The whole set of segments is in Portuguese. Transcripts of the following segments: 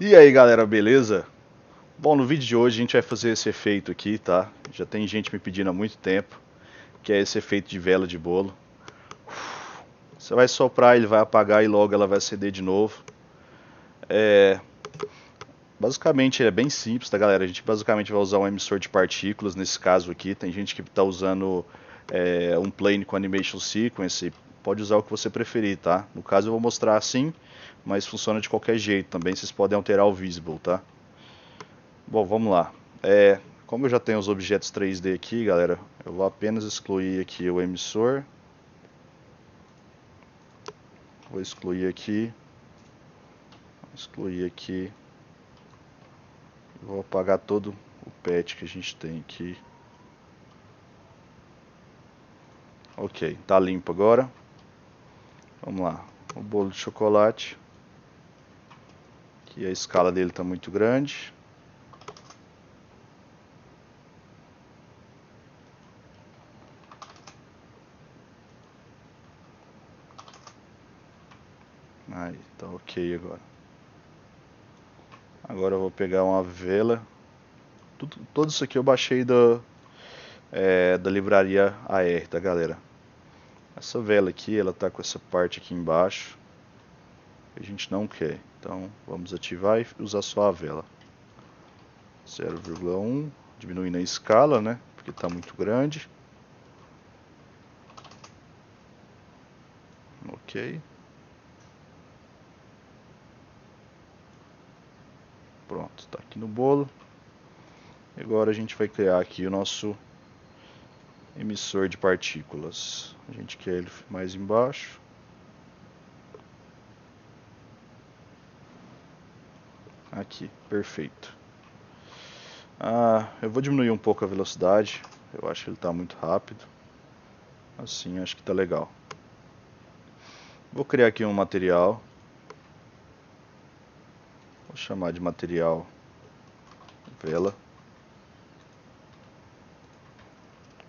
E aí galera, beleza? Bom, no vídeo de hoje a gente vai fazer esse efeito aqui, tá? Já tem gente me pedindo há muito tempo, que é esse efeito de vela de bolo. Você vai soprar, ele vai apagar e logo ela vai acender de novo. É, basicamente é bem simples, tá galera? A gente basicamente vai usar um emissor de partículas nesse caso aqui. Tem gente que está usando um plane com animation sequence, pode usar o que você preferir, tá? No caso eu vou mostrar assim, mas funciona de qualquer jeito também, vocês podem alterar o visible, tá? Bom, vamos lá. Como eu já tenho os objetos 3D aqui, galera, eu vou apenas excluir aqui o emissor. Vou excluir aqui. Excluir aqui. Vou apagar todo o patch que a gente tem aqui. Ok, tá limpo agora. Vamos lá. O bolo de chocolate. Aqui a escala dele está muito grande. Aí, tá ok agora. Agora eu vou pegar uma vela. Tudo isso aqui eu baixei da livraria AR, tá galera? Essa vela aqui, ela tá com essa parte aqui embaixo. A gente não quer. Então vamos ativar e usar só a vela. 0,1, diminuindo a escala, né? Porque está muito grande. Ok. Pronto, está aqui no bolo. E agora a gente vai criar aqui o nosso emissor de partículas. A gente quer ele mais embaixo. Aqui, perfeito. Eu vou diminuir um pouco a velocidade. Eu acho que ele está muito rápido. Assim, acho que está legal. Vou criar aqui um material. Vou chamar de material vela.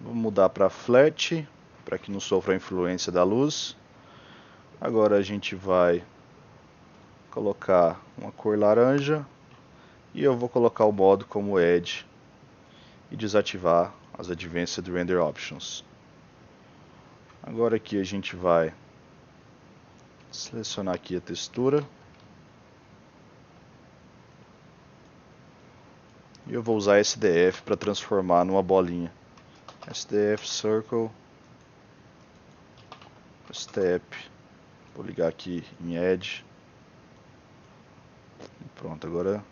Vou mudar para flat, para que não sofra a influência da luz. Agora a gente vai colocar uma cor laranja e eu vou colocar o modo como Edge e desativar as Advanced Render Options. Agora aqui a gente vai selecionar aqui a textura e eu vou usar SDF para transformar numa bolinha. SDF Circle Step. Vou ligar aqui em Edge. Pronto, agora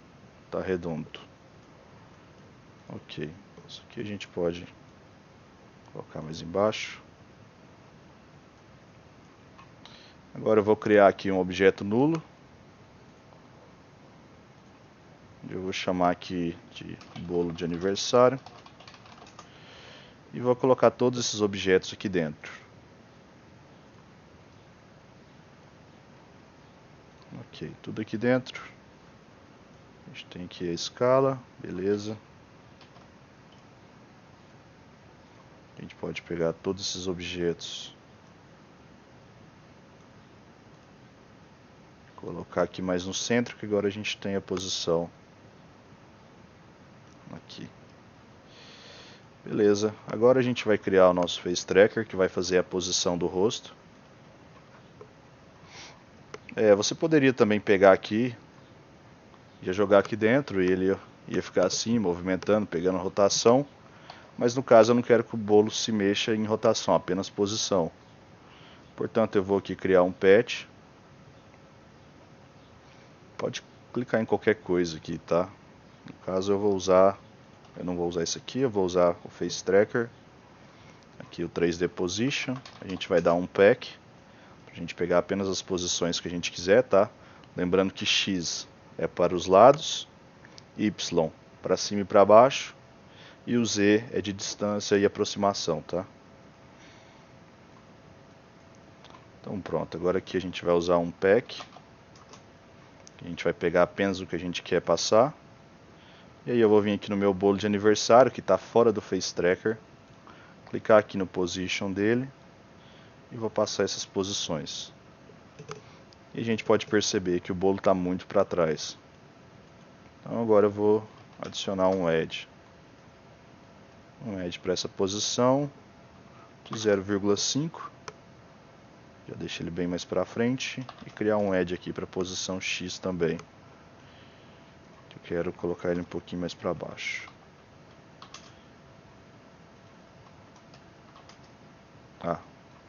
está redondo. Ok, isso aqui a gente pode colocar mais embaixo. Agora eu vou criar aqui um objeto nulo. Eu vou chamar aqui de bolo de aniversário. E vou colocar todos esses objetos aqui dentro. Ok, tudo aqui dentro. A gente tem aqui a escala, beleza. A gente pode pegar todos esses objetos, colocar aqui mais no centro, que agora a gente tem a posição aqui. Beleza, agora a gente vai criar o nosso Face Tracker, que vai fazer a posição do rosto. Você poderia também pegar aqui, ia jogar aqui dentro e ele ia ficar assim, movimentando, pegando rotação. Mas no caso eu não quero que o bolo se mexa em rotação, apenas posição. Portanto eu vou aqui criar um patch. Pode clicar em qualquer coisa aqui, tá? No caso eu não vou usar esse aqui, eu vou usar o Face Tracker. Aqui o 3D Position, a gente vai dar um pack, pra gente pegar apenas as posições que a gente quiser, tá? Lembrando que X é para os lados, Y para cima e para baixo, e o Z é de distância e aproximação, tá? Então pronto, agora aqui a gente vai usar um pack. A gente vai pegar apenas o que a gente quer passar. E aí eu vou vir aqui no meu bolo de aniversário, que está fora do Face Tracker. Clicar aqui no Position dele. E vou passar essas posições. E a gente pode perceber que o bolo está muito para trás. Então agora eu vou adicionar um edge para essa posição de 0,5, já deixa ele bem mais para frente, e criar um edge aqui para a posição X também. Eu quero colocar ele um pouquinho mais para baixo.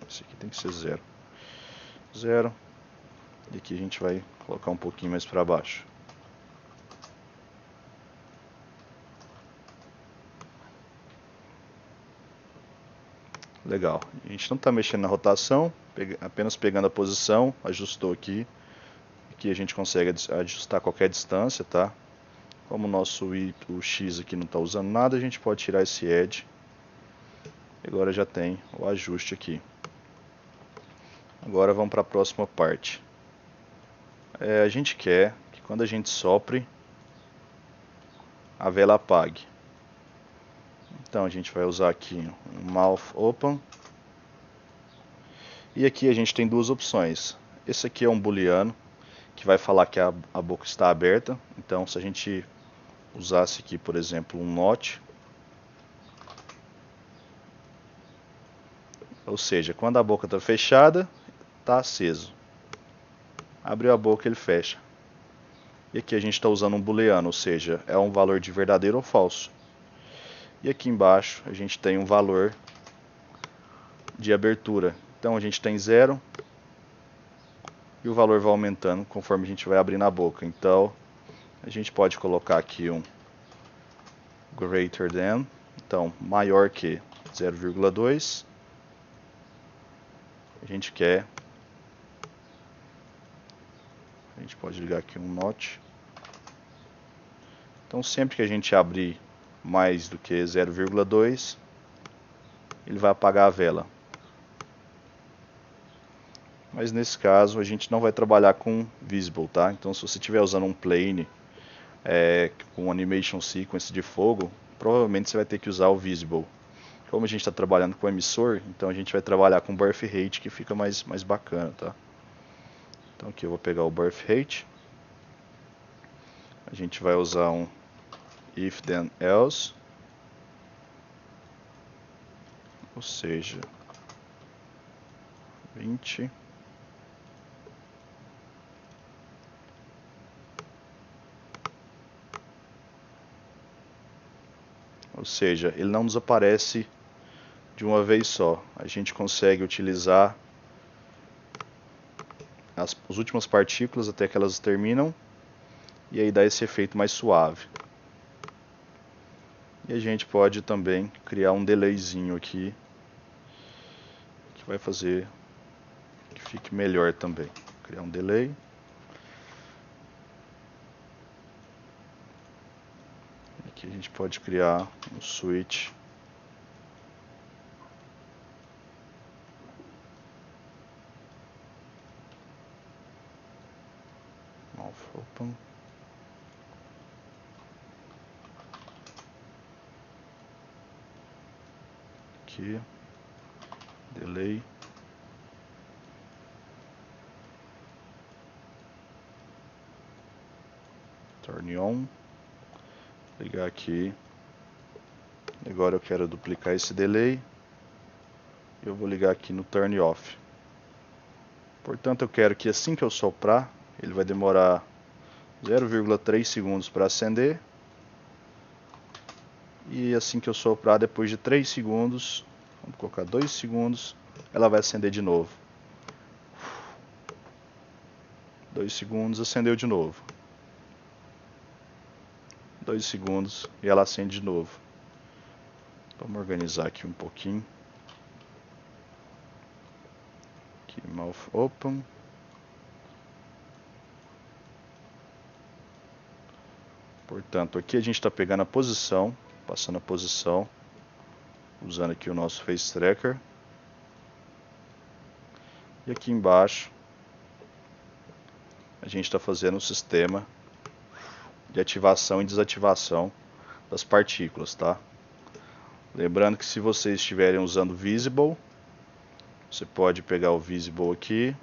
Esse aqui tem que ser 0. 0. E aqui a gente vai colocar um pouquinho mais para baixo. Legal. A gente não está mexendo na rotação, apenas pegando a posição, ajustou aqui. Aqui a gente consegue ajustar qualquer distância, tá? Como o X aqui não está usando nada, a gente pode tirar esse edge. E agora já tem o ajuste aqui. Agora vamos para a próxima parte. A gente quer que quando a gente sopre, a vela apague. Então a gente vai usar aqui um mouth open. E aqui a gente tem duas opções. Esse aqui é um booleano, que vai falar que a boca está aberta. Então se a gente usasse aqui, por exemplo, um not, ou seja, quando a boca está fechada, está aceso. Abriu a boca, ele fecha. E aqui a gente está usando um booleano, ou seja, é um valor de verdadeiro ou falso. E aqui embaixo a gente tem um valor de abertura. Então a gente tem 0 e o valor vai aumentando conforme a gente vai abrindo a boca. Então a gente pode colocar aqui um greater than, então maior que 0,2. A gente pode ligar aqui um not. Então sempre que a gente abrir mais do que 0,2, ele vai apagar a vela. Mas nesse caso a gente não vai trabalhar com visible, tá? Então se você estiver usando um plane com animation sequence de fogo, provavelmente você vai ter que usar o visible. Como a gente está trabalhando com emissor, então a gente vai trabalhar com birth rate, que fica mais bacana, tá? Então aqui eu vou pegar o birth rate. A gente vai usar um if then else, ou seja, 20. Ou seja, ele não nos aparece de uma vez só. A gente consegue utilizar as últimas partículas até que elas terminam, e aí dá esse efeito mais suave. E a gente pode também criar um delayzinho aqui, que vai fazer que fique melhor também. Criar um delay. Aqui a gente pode criar um switch. Mouth open. Aqui. Delay. Turn on. Ligar aqui. Agora eu quero duplicar esse delay. Eu vou ligar aqui no turn off. Portanto, eu quero que assim que eu soprar, ele vai demorar 0,3 segundos para acender. E assim que eu soprar, depois de 3 segundos, vamos colocar 2 segundos, ela vai acender de novo. 2 segundos, acendeu de novo. 2 segundos e ela acende de novo. Vamos organizar aqui um pouquinho. Aqui, mouth open. Portanto, aqui a gente está pegando a posição, passando a posição, usando aqui o nosso Face Tracker. E aqui embaixo, a gente está fazendo o sistema de ativação e desativação das partículas, tá? Lembrando que se vocês estiverem usando Visible, você pode pegar o Visible aqui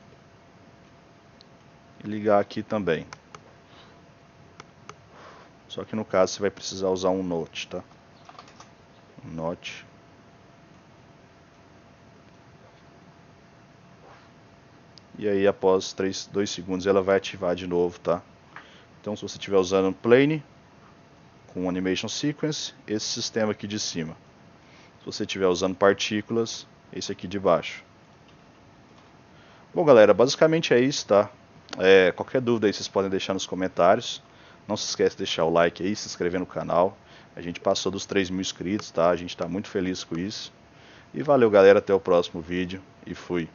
e ligar aqui também. Só que no caso você vai precisar usar um Note, tá? Um Note. E aí após 2 segundos ela vai ativar de novo, tá? Então se você estiver usando Plane com Animation Sequence, esse sistema aqui de cima. Se você estiver usando partículas, esse aqui de baixo. Bom galera, basicamente é isso, tá? Qualquer dúvida aí vocês podem deixar nos comentários. Não se esquece de deixar o like aí, se inscrever no canal. A gente passou dos 3.000 inscritos, tá? A gente está muito feliz com isso. E valeu galera, até o próximo vídeo e fui.